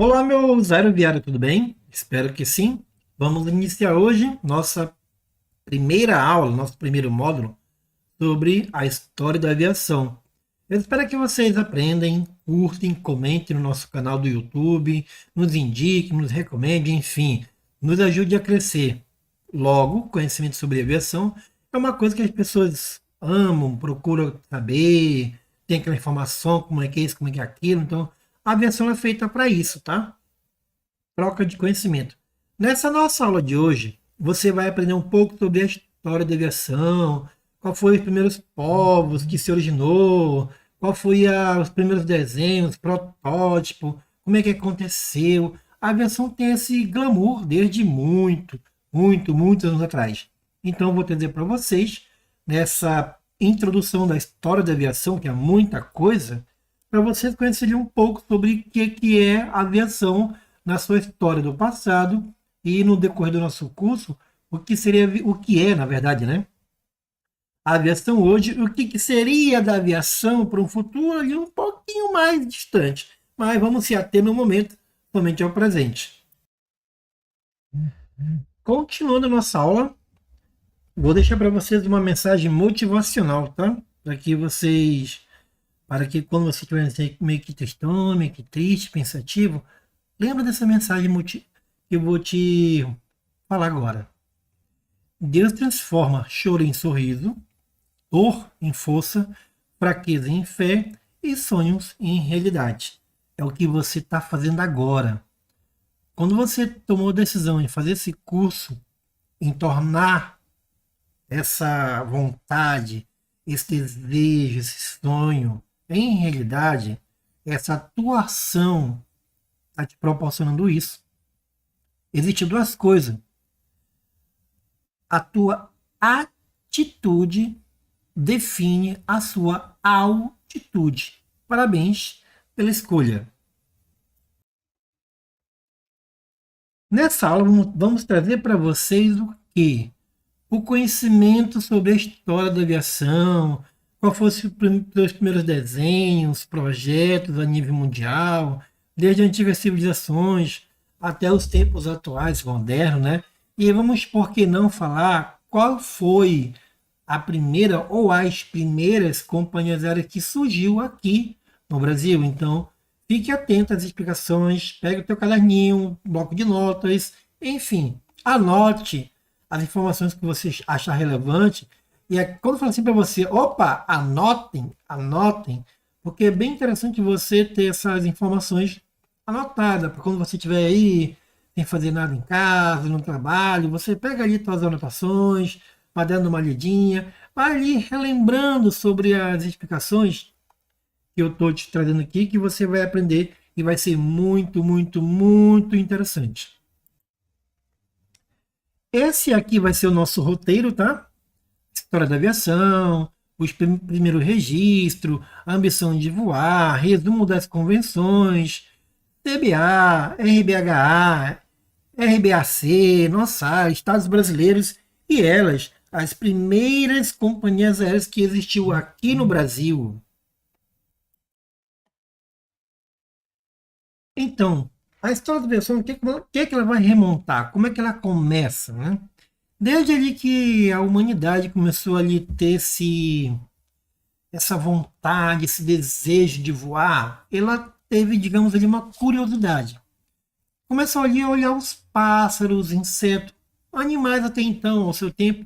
Olá, meu zero viário, tudo bem? Espero que sim. Vamos iniciar hoje nossa primeira aula, nosso primeiro módulo sobre a história da aviação. Eu espero que vocês aprendam, curtem, comentem no nosso canal do YouTube, nos indiquem, nos recomendem, enfim, nos ajude a crescer. Logo, conhecimento sobre aviação é uma coisa que as pessoas amam, procuram saber, tem aquela informação, como é que é isso, como é que é aquilo. Então, a aviação é feita para isso, tá? Troca de conhecimento. Nessa nossa aula de hoje, você vai aprender um pouco sobre a história da aviação, qual foi os primeiros povos que se originou, qual foi os primeiros desenhos, protótipo, como é que aconteceu. A aviação tem esse glamour desde muitos anos atrás. Então, eu vou trazer para vocês, nessa introdução da história da aviação, que é muita coisa, para vocês conhecerem um pouco sobre o que é a aviação na sua história do passado e no decorrer do nosso curso, o que seria, o que é, na verdade, né? A aviação hoje, o que seria da aviação para um futuro ali um pouquinho mais distante. Mas vamos se ater no momento, somente ao presente. Continuando a nossa aula, vou deixar para vocês uma mensagem motivacional, tá? Para que quando você estiver meio que tristão, meio que triste, pensativo, lembra dessa mensagem que eu vou te falar agora. Deus transforma choro em sorriso, dor em força, fraqueza em fé e sonhos em realidade. É o que você está fazendo agora. Quando você tomou a decisão em fazer esse curso, em tornar essa vontade, esse desejo, esse sonho em realidade, essa atuação está te proporcionando isso. Existem duas coisas. A tua atitude define a sua altitude. Parabéns pela escolha. Nessa aula, vamos trazer para vocês o que? O conhecimento sobre a história da aviação, qual fossem os primeiros desenhos, projetos a nível mundial, desde antigas civilizações até os tempos atuais, modernos, né? E vamos, por que não, falar qual foi a primeira ou as primeiras companhias aéreas que surgiu aqui no Brasil. Então, fique atento às explicações, pegue o teu caderninho, um bloco de notas, enfim, anote as informações que você achar relevante. E quando eu falo assim para você, opa, anotem, porque é bem interessante você ter essas informações anotadas, para quando você estiver aí, sem fazer nada em casa, no trabalho, você pega ali suas anotações, vai dando uma lidinha, vai ali relembrando sobre as explicações que eu estou te trazendo aqui, que você vai aprender e vai ser muito interessante. Esse aqui vai ser o nosso roteiro, tá? História da aviação, os primeiros registros, a ambição de voar, resumo das convenções, TBA, RBHA, RBAC, nossa, Estados brasileiros e elas, as primeiras companhias aéreas que existiu aqui no Brasil. Então, a história da aviação, o que ela vai remontar? Como é que ela começa, né? Desde ali que a humanidade começou ali ter essa vontade, esse desejo de voar, ela teve, digamos ali, uma curiosidade. Começou ali a olhar os pássaros, insetos, animais até então, ao seu tempo,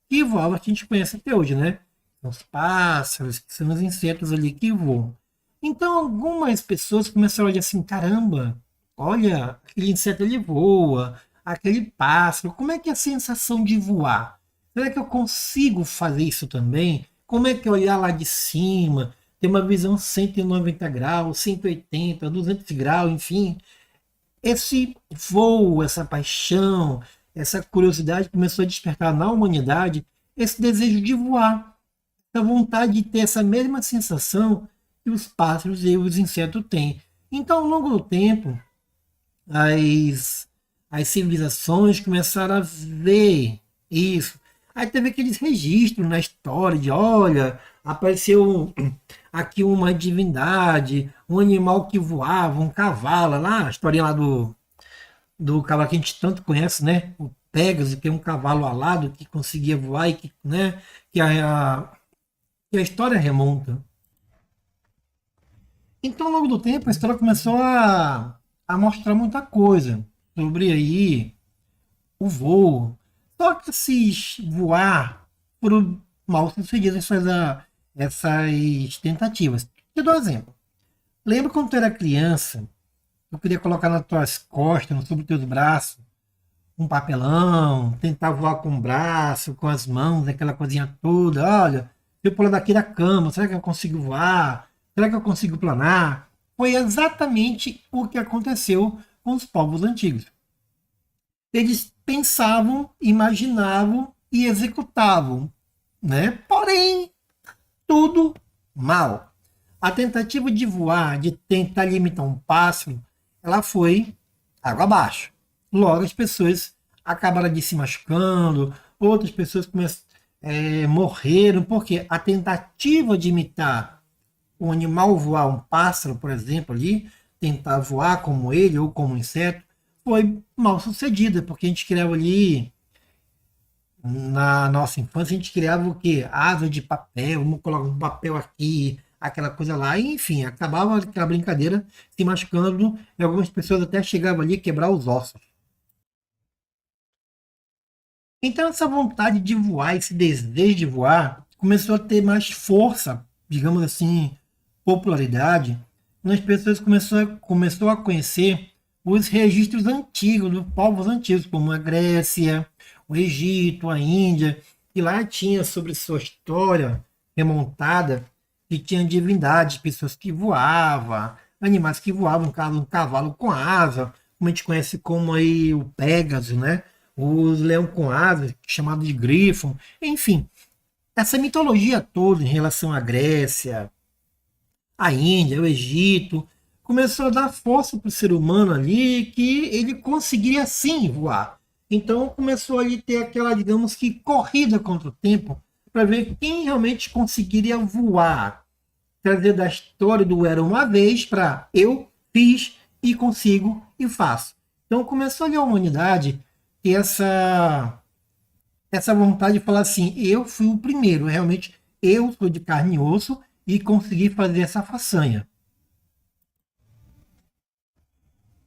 que voavam, que a gente conhece até hoje, né? Os pássaros, que são os insetos ali que voam. Então, algumas pessoas começaram a olhar assim: caramba, olha, aquele inseto ele voa, aquele pássaro, como é que é a sensação de voar? Será que eu consigo fazer isso também? Como é que é olhar lá de cima, ter uma visão 190 graus, 180, 200 graus, enfim? Esse voo, essa paixão, essa curiosidade começou a despertar na humanidade esse desejo de voar, essa vontade de ter essa mesma sensação que os pássaros e os insetos têm. Então, ao longo do tempo, as civilizações começaram a ver isso, Aí teve aqueles registros na história de, olha, apareceu aqui uma divindade, um animal que voava, um cavalo, lá, a historinha lá do cavalo que a gente tanto conhece, né? O Pegasus, que é um cavalo alado que conseguia voar e que, né, que a história remonta. Então, ao longo do tempo, a história começou a mostrar muita coisa sobre aí o voo. Só que esses voar foram mal sucedidas essas tentativas. Eu dou um exemplo. Lembra quando tu era criança, eu queria colocar nas tuas costas, sobre os teus braços, um papelão, tentar voar com o braço, com as mãos, aquela coisinha toda. Olha, eu pulo daqui da cama, será que eu consigo voar? Será que eu consigo planar? Foi exatamente o que aconteceu com os povos antigos. Eles pensavam, imaginavam e executavam, né? Porém, tudo mal. A tentativa de voar, de tentar limitar um pássaro, ela foi água abaixo. Logo, as pessoas acabaram de se machucando, outras pessoas morreram, porque a tentativa de imitar um animal voar, um pássaro, por exemplo, ali, tentar voar como ele ou como um inseto, foi mal sucedida, porque a gente criava ali, na nossa infância, a gente criava o quê? Asa de papel, vamos colocar um papel aqui, aquela coisa lá, e, enfim, acabava aquela brincadeira se machucando, e algumas pessoas até chegavam ali a quebrar os ossos. Então essa vontade de voar, esse desejo de voar, começou a ter mais força, digamos assim, popularidade, quando as pessoas começou a conhecer os registros antigos, dos povos antigos, como a Grécia, o Egito, a Índia, e lá tinha sobre sua história remontada, que tinha divindades, pessoas que voavam, animais que voavam, no caso um cavalo com asa, como a gente conhece como aí o Pégaso, né? Os leão com asas, chamado de grifo, enfim, essa mitologia toda em relação à Grécia, à Índia, ao Egito, começou a dar força para o ser humano ali que ele conseguiria sim voar. Então começou ali ter aquela, digamos que, corrida contra o tempo para ver quem realmente conseguiria voar. Trazer da história do Era uma vez para eu fiz e consigo e faço. Então começou ali a humanidade ter essa vontade de falar assim, eu fui o primeiro, realmente eu sou de carne e osso e consegui fazer essa façanha.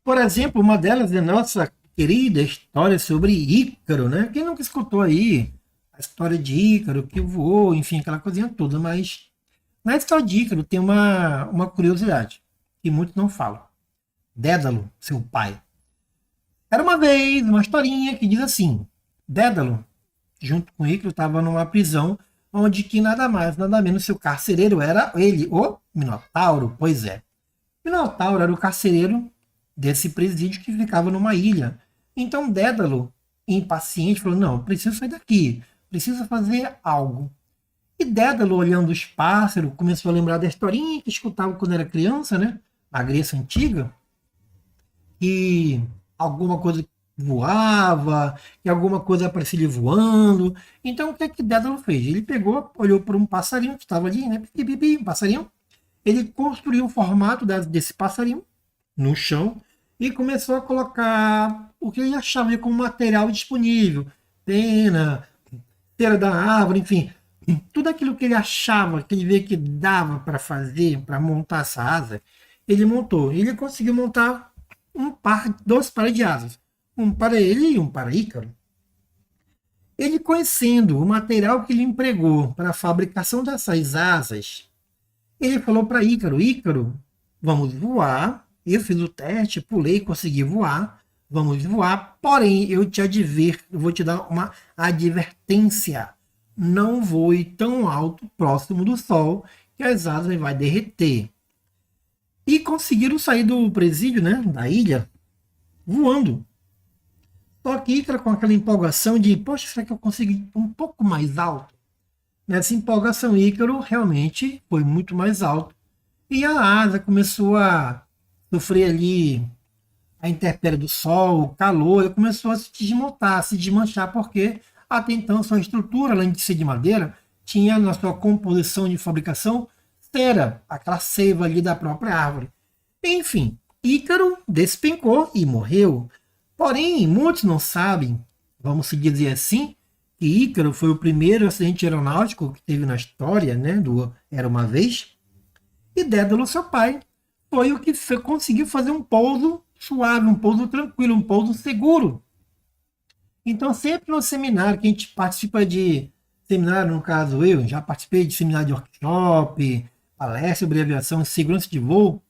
Por exemplo, uma delas é a nossa querida história sobre Ícaro, né? Quem nunca escutou aí a história de Ícaro, que voou, enfim, aquela coisinha toda, mas na história de Ícaro tem uma curiosidade que muitos não falam. Dédalo, seu pai. Era uma vez uma historinha que diz assim: Dédalo, junto com Ícaro, estava numa prisão onde que nada mais, nada menos seu carcereiro era ele, o Minotauro. Pois é. Minotauro era o carcereiro desse presídio que ficava numa ilha. Então Dédalo, impaciente, falou: não, preciso sair daqui, preciso fazer algo. E Dédalo, olhando os pássaros, começou a lembrar da historinha que escutava quando era criança, né? Na Grécia Antiga, que alguma coisa voava, que alguma coisa aparecia ele voando. Então o que é que Dédalo fez? Ele pegou, olhou para um passarinho que estava ali, né? Um passarinho. Ele construiu o formato desse passarinho no chão e começou a colocar o que ele achava como material disponível. Pena, cera da árvore, enfim. Tudo aquilo que ele achava, que ele vê que dava para fazer, para montar essa asa, ele montou. E ele conseguiu montar dois pares de asas. Um para ele e um para Ícaro. Ele, conhecendo o material que ele empregou para a fabricação dessas asas, ele falou para Ícaro: Ícaro, vamos voar. Eu fiz o teste, pulei, consegui voar. Vamos voar. Porém, eu vou te dar uma advertência. Não voe tão alto, próximo do sol, que as asas vai derreter. E conseguiram sair do presídio, né, da ilha, voando. Só que Ícaro, com aquela empolgação de, poxa, será que eu consigo ir um pouco mais alto? Nessa empolgação, Ícaro realmente foi muito mais alto. E a asa começou a sofrer ali a intempérie do sol, o calor, e começou a se desmontar, a se desmanchar, porque Até então, sua estrutura, além de ser de madeira, tinha na sua composição de fabricação cera, aquela seiva ali da própria árvore. Enfim, Ícaro despencou e morreu. Porém, muitos não sabem, vamos se dizer assim, que Ícaro foi o primeiro acidente aeronáutico que teve na história, né, do Era Uma Vez. E Dédalo, seu pai, foi o que conseguiu fazer um pouso suave, um pouso tranquilo, um pouso seguro. Então, sempre no seminário, que a gente participa de seminário, no caso eu, já participei de seminário de workshop, palestra sobre aviação e segurança de voo,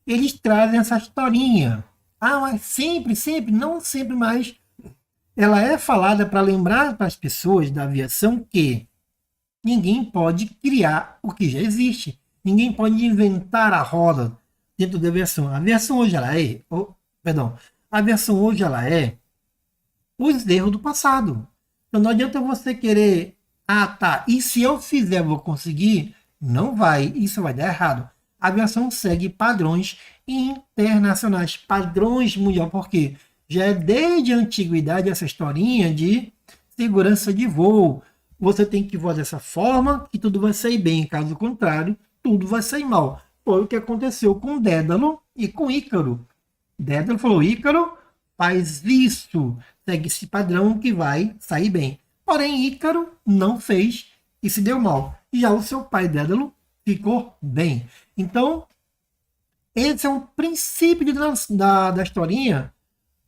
eles trazem essa historinha. Ah, mas sempre, não sempre mais. Ela é falada para lembrar para as pessoas da aviação que ninguém pode criar o que já existe. Ninguém pode inventar a roda dentro da aviação. A aviação hoje ela é, a aviação hoje ela é os erros do passado. Então não adianta você querer, tá, e se eu fizer, vou conseguir? Não vai, isso vai dar errado. A aviação segue padrões internacionais, padrões mundial, porque já é desde a antiguidade essa historinha de segurança de voo. Você tem que voar dessa forma que tudo vai sair bem, caso contrário, tudo vai sair mal. Foi o que aconteceu com Dédalo e com Ícaro. Dédalo falou, Ícaro, faz isso, segue esse padrão que vai sair bem. Porém, Ícaro não fez e se deu mal. Já o seu pai, Dédalo, ficou bem. Então, esse é um princípio da historinha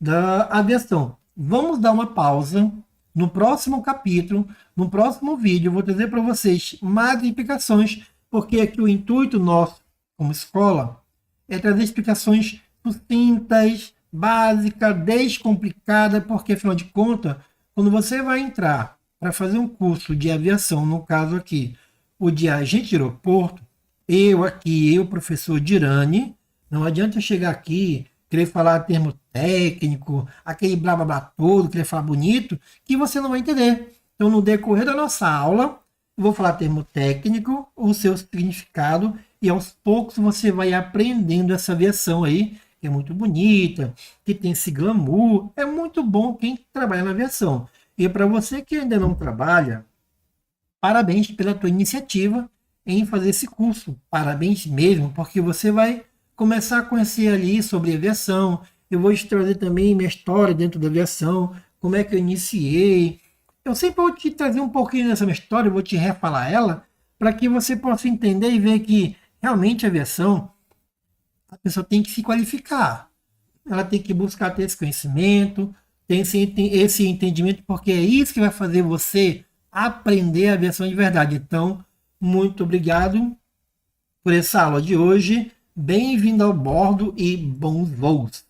da aviação. Vamos dar uma pausa. No próximo capítulo, no próximo vídeo, eu vou trazer para vocês mais explicações, porque aqui o intuito nosso, como escola, é trazer explicações sucintas, básicas, descomplicadas, porque, afinal de contas, quando você vai entrar para fazer um curso de aviação, no caso aqui, o de agente de aeroporto, eu, professor Dirane, não adianta chegar aqui, querer falar termo técnico, aquele blá blá blá todo, querer falar bonito, que você não vai entender. Então, no decorrer da nossa aula, eu vou falar termo técnico, o seu significado, e aos poucos você vai aprendendo essa aviação aí, que é muito bonita, que tem esse glamour. É muito bom quem trabalha na aviação. E para você que ainda não trabalha, parabéns pela tua iniciativa em fazer esse curso. Parabéns mesmo, porque você vai começar a conhecer ali sobre aviação. Eu vou te trazer também minha história dentro da aviação, como é que eu iniciei. Eu sempre vou te trazer um pouquinho dessa minha história, eu vou te refalar ela, para que você possa entender e ver que realmente a aviação, a pessoa tem que se qualificar. Ela tem que buscar ter esse conhecimento, ter esse entendimento, porque é isso que vai fazer você aprender a aviação de verdade. Então, muito obrigado por essa aula de hoje. Bem-vindo ao bordo e bons voos!